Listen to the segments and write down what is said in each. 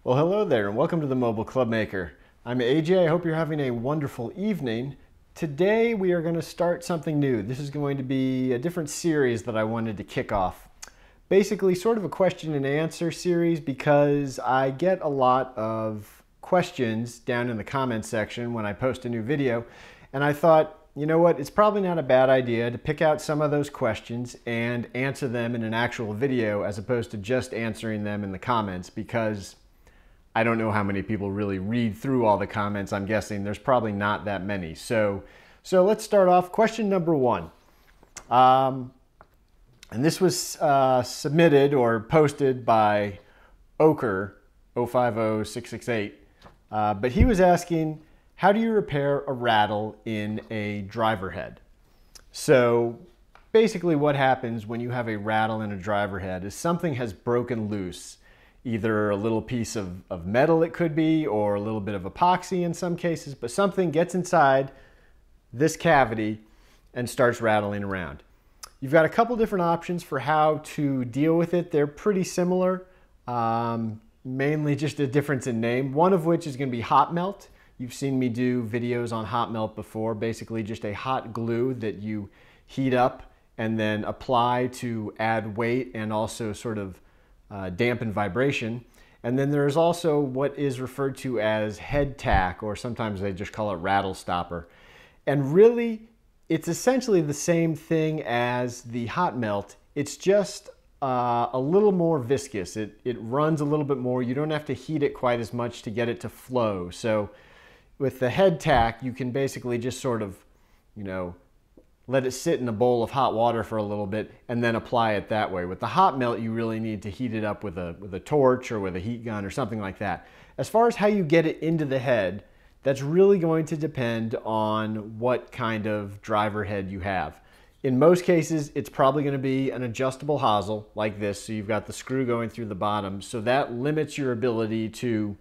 Well, hello there and welcome to the Mobile Clubmaker. I'm AJ. I hope you're having a wonderful evening. Today we are going to start something new. This is going to be a different series that I wanted to kick off. Basically sort of a question and answer series because I get a lot of questions down in the comments section when I post a new video, and I thought, you know what, it's probably not a bad idea to pick out some of those questions and answer them in an actual video as opposed to just answering them in the comments, because I don't know how many people really read through all the comments. I'm guessing there's probably not that many. So let's start off. Question number one. And this was submitted or posted by Oker 050668. But he was asking, how do you repair a rattle in a driver head? So basically what happens when you have a rattle in a driver head is something has broken loose. Either a little piece of metal it could be, or a little bit of epoxy in some cases, but something gets inside this cavity and starts rattling around. You've got a couple different options for how to deal with it. They're pretty similar, mainly just a difference in name. One of which is going to be hot melt. You've seen me do videos on hot melt before, basically just a hot glue that you heat up and then apply to add weight and also sort of dampen vibration. And then there's also what is referred to as head tack, or sometimes they just call it rattle stopper. And really, it's essentially the same thing as the hot melt. It's just a little more viscous. It runs a little bit more. You don't have to heat it quite as much to get it to flow. So with the head tack, you can basically just sort of, let it sit in a bowl of hot water for a little bit and then apply it that way. With the hot melt, you really need to heat it up with a torch or with a heat gun or something like that. As far as how you get it into the head, that's really going to depend on what kind of driver head you have. In most cases, it's probably going to be an adjustable hosel like this, so you've got the screw going through the bottom, so that limits your ability to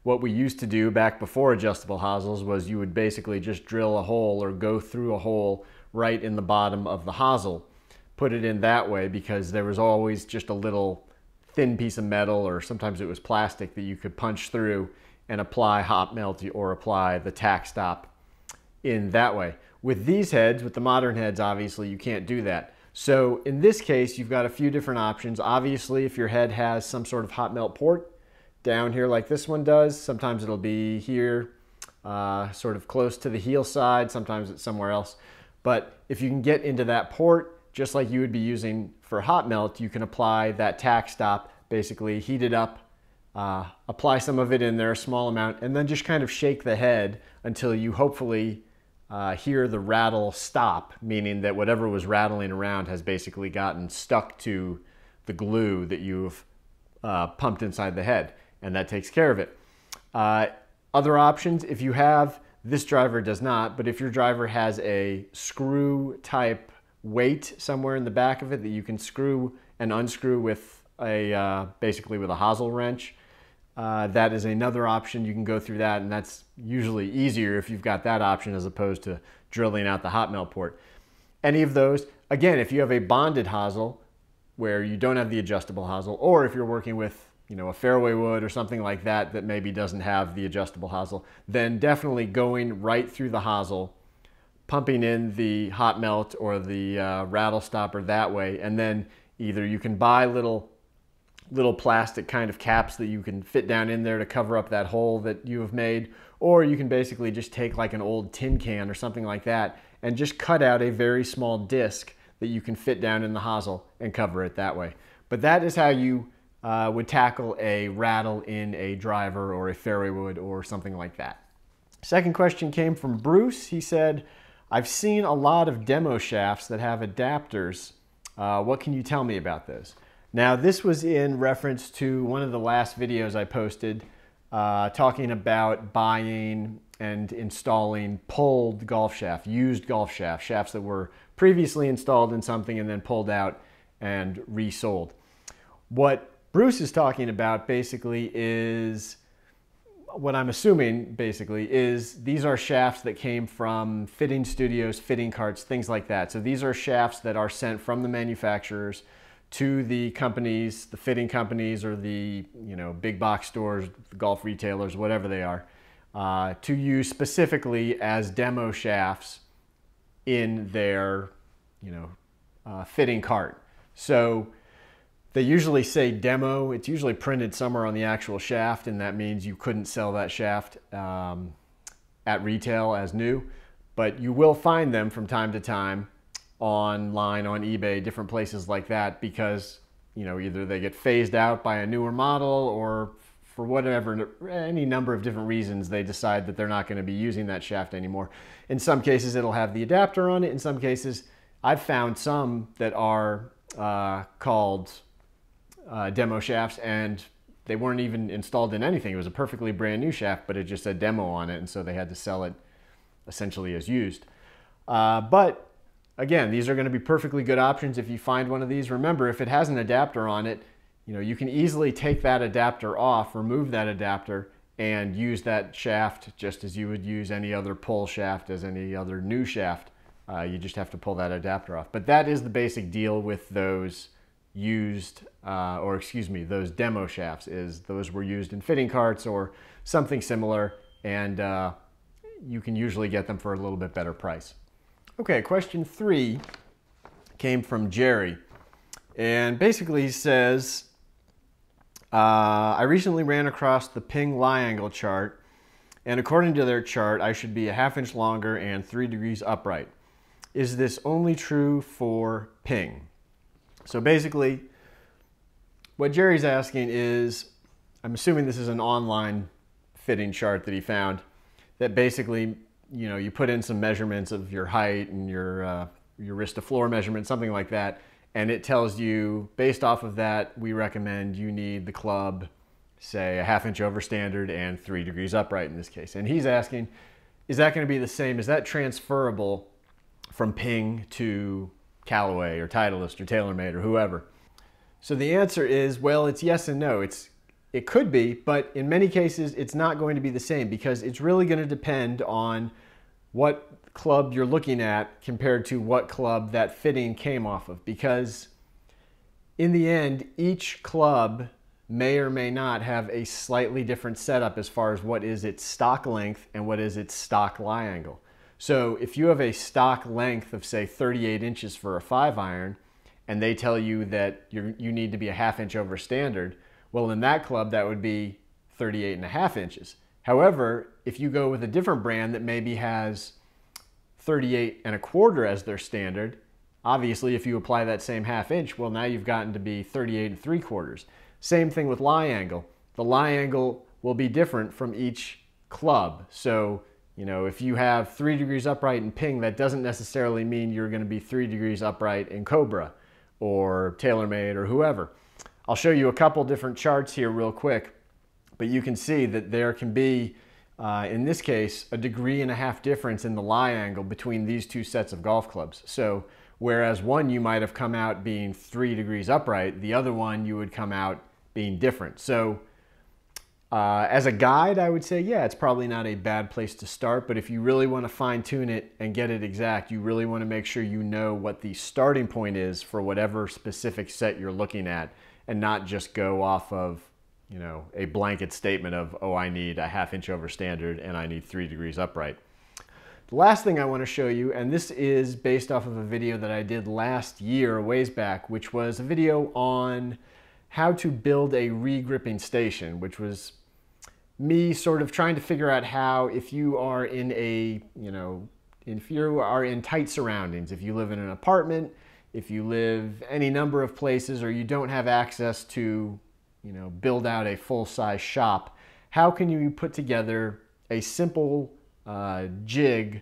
what we used to do back before adjustable hosels was you would basically just drill a hole or go through a hole right in the bottom of the hosel. Put it in that way because there was always just a little thin piece of metal, or sometimes it was plastic, that you could punch through and apply hot melt or apply the tack stop in that way. With these heads, with the modern heads, obviously you can't do that. So in this case, you've got a few different options. Obviously, if your head has some sort of hot melt port down here like this one does, sometimes it'll be here, sort of close to the heel side, sometimes it's somewhere else. But if you can get into that port, just like you would be using for hot melt, you can apply that tack stop, basically heat it up, apply some of it in there, a small amount, and then just kind of shake the head until you hopefully hear the rattle stop, meaning that whatever was rattling around has basically gotten stuck to the glue that you've pumped inside the head, and that takes care of it. Other options, if you have, this driver does not, but if your driver has a screw type weight somewhere in the back of it that you can screw and unscrew with basically with a hosel wrench, that is another option. You can go through that, and that's usually easier if you've got that option as opposed to drilling out the hot melt port. Any of those, again, if you have a bonded hosel where you don't have the adjustable hosel, or if you're working with a fairway wood or something like that that maybe doesn't have the adjustable hosel, then definitely going right through the hosel, pumping in the hot melt or the rattle stopper that way, and then either you can buy little plastic kind of caps that you can fit down in there to cover up that hole that you have made, or you can basically just take like an old tin can or something like that and just cut out a very small disc that you can fit down in the hosel and cover it that way. But that is how you would tackle a rattle in a driver or a fairway wood or something like that. Second question came from Bruce. He said, I've seen a lot of demo shafts that have adapters. What can you tell me about this? Now, this was in reference to one of the last videos I posted talking about buying and installing pulled golf shaft, used golf shaft, shafts that were previously installed in something and then pulled out and resold. What Bruce is talking about basically is, what I'm assuming basically is, these are shafts that came from fitting studios, fitting carts, things like that. So these are shafts that are sent from the manufacturers to the companies, the fitting companies, or the big box stores, golf retailers, whatever they are, to use specifically as demo shafts in their fitting cart. So they usually say demo. It's usually printed somewhere on the actual shaft, and that means you couldn't sell that shaft at retail as new, but you will find them from time to time online, on eBay, different places like that, because either they get phased out by a newer model, or for whatever, any number of different reasons, they decide that they're not going to be using that shaft anymore. In some cases it'll have the adapter on it. In some cases I've found some that are called demo shafts, and they weren't even installed in anything. It was a perfectly brand new shaft, but it just said demo on it, and so they had to sell it essentially as used. But again, these are going to be perfectly good options if you find one of these. Remember, if it has an adapter on it, you can easily take that adapter off, remove that adapter, and use that shaft just as you would use any other pull shaft, as any other new shaft. You just have to pull that adapter off. But that is the basic deal with those those demo shafts, is those were used in fitting carts or something similar, and you can usually get them for a little bit better price. Okay, question 3 came from Jerry, and basically he says, I recently ran across the Ping lie angle chart, and according to their chart, I should be a ½ inch longer and 3 degrees upright. Is this only true for Ping? So basically, what Jerry's asking is, I'm assuming this is an online fitting chart that he found, that basically, you put in some measurements of your height and your wrist to floor measurement, something like that, and it tells you, based off of that, we recommend you need the club, say, a ½ inch over standard and 3 degrees upright in this case. And he's asking, is that going to be the same? Is that transferable from Ping to Callaway or Titleist or TaylorMade or whoever? So the answer is, well, it's yes and no. It could be, but in many cases it's not going to be the same, because it's really going to depend on what club you're looking at compared to what club that fitting came off of. Because in the end, each club may or may not have a slightly different setup as far as what is its stock length and what is its stock lie angle. So if you have a stock length of, say, 38 inches for a 5-iron, and they tell you that you need to be a ½ inch over standard, well, in that club, that would be 38.5 inches. However, if you go with a different brand that maybe has 38.25 as their standard, obviously, if you apply that same ½ inch, well, now you've gotten to be 38.75. Same thing with lie angle. The lie angle will be different from each club. So, if you have 3 degrees upright in Ping, that doesn't necessarily mean you're going to be 3 degrees upright in Cobra or TaylorMade or whoever. I'll show you a couple different charts here real quick, but you can see that there can be, in this case, a 1.5 degree difference in the lie angle between these two sets of golf clubs. So whereas one you might have come out being 3 degrees upright, the other one you would come out being different. So as a guide, I would say, yeah, it's probably not a bad place to start, but if you really want to fine tune it and get it exact, you really want to make sure you know what the starting point is for whatever specific set you're looking at, and not just go off of, a blanket statement of, oh, I need a ½ inch over standard and I need 3 degrees upright. The last thing I want to show you, and this is based off of a video that I did last year, a ways back, which was a video on how to build a regripping station, which was me sort of trying to figure out how, if you are in if you are in tight surroundings, if you live in an apartment, if you live any number of places, or you don't have access to, build out a full-size shop, how can you put together a simple jig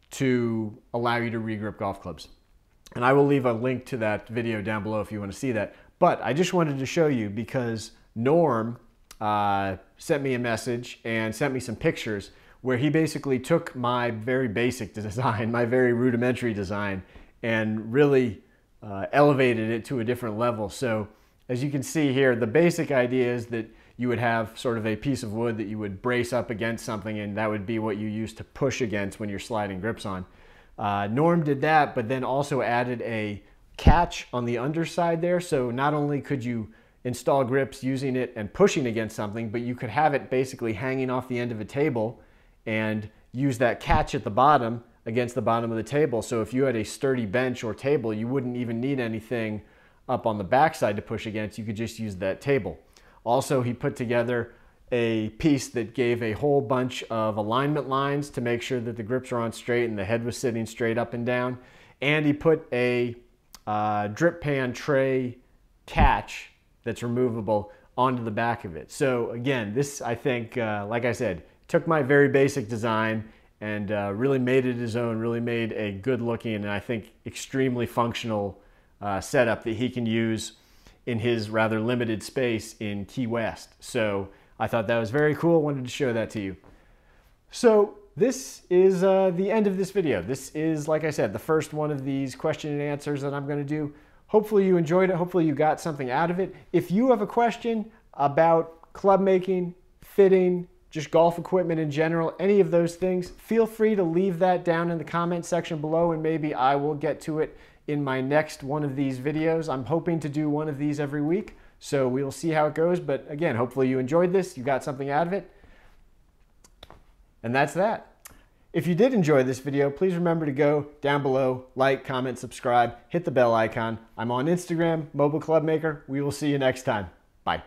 to allow you to regrip golf clubs? And I will leave a link to that video down below if you want to see that. But I just wanted to show you because Norm sent me a message and sent me some pictures where he basically took my very basic design, my very rudimentary design, and really elevated it to a different level. So as you can see here, the basic idea is that you would have sort of a piece of wood that you would brace up against something, and that would be what you use to push against when you're sliding grips on. Norm did that, but then also added a catch on the underside there. So not only could you install grips using it and pushing against something, but you could have it basically hanging off the end of a table and use that catch at the bottom against the bottom of the table. So if you had a sturdy bench or table, you wouldn't even need anything up on the backside to push against. You could just use that table. Also, he put together a piece that gave a whole bunch of alignment lines to make sure that the grips are on straight and the head was sitting straight up and down. And he put a drip pan tray catch that's removable onto the back of it. So again, this, I think, like I said, took my very basic design and really made it his own, really made a good looking and I think extremely functional setup that he can use in his rather limited space in Key West. So I thought that was very cool, wanted to show that to you. So this is the end of this video. This is, like I said, the first one of these question and answers that I'm going to do. Hopefully you enjoyed it. Hopefully you got something out of it. If you have a question about club making, fitting, just golf equipment in general, any of those things, feel free to leave that down in the comment section below and maybe I will get to it in my next one of these videos. I'm hoping to do one of these every week, so we'll see how it goes. But again, hopefully you enjoyed this, you got something out of it. And that's that. If you did enjoy this video, please remember to go down below, like, comment, subscribe, hit the bell icon. I'm on Instagram, Mobile Club Maker. We will see you next time. Bye.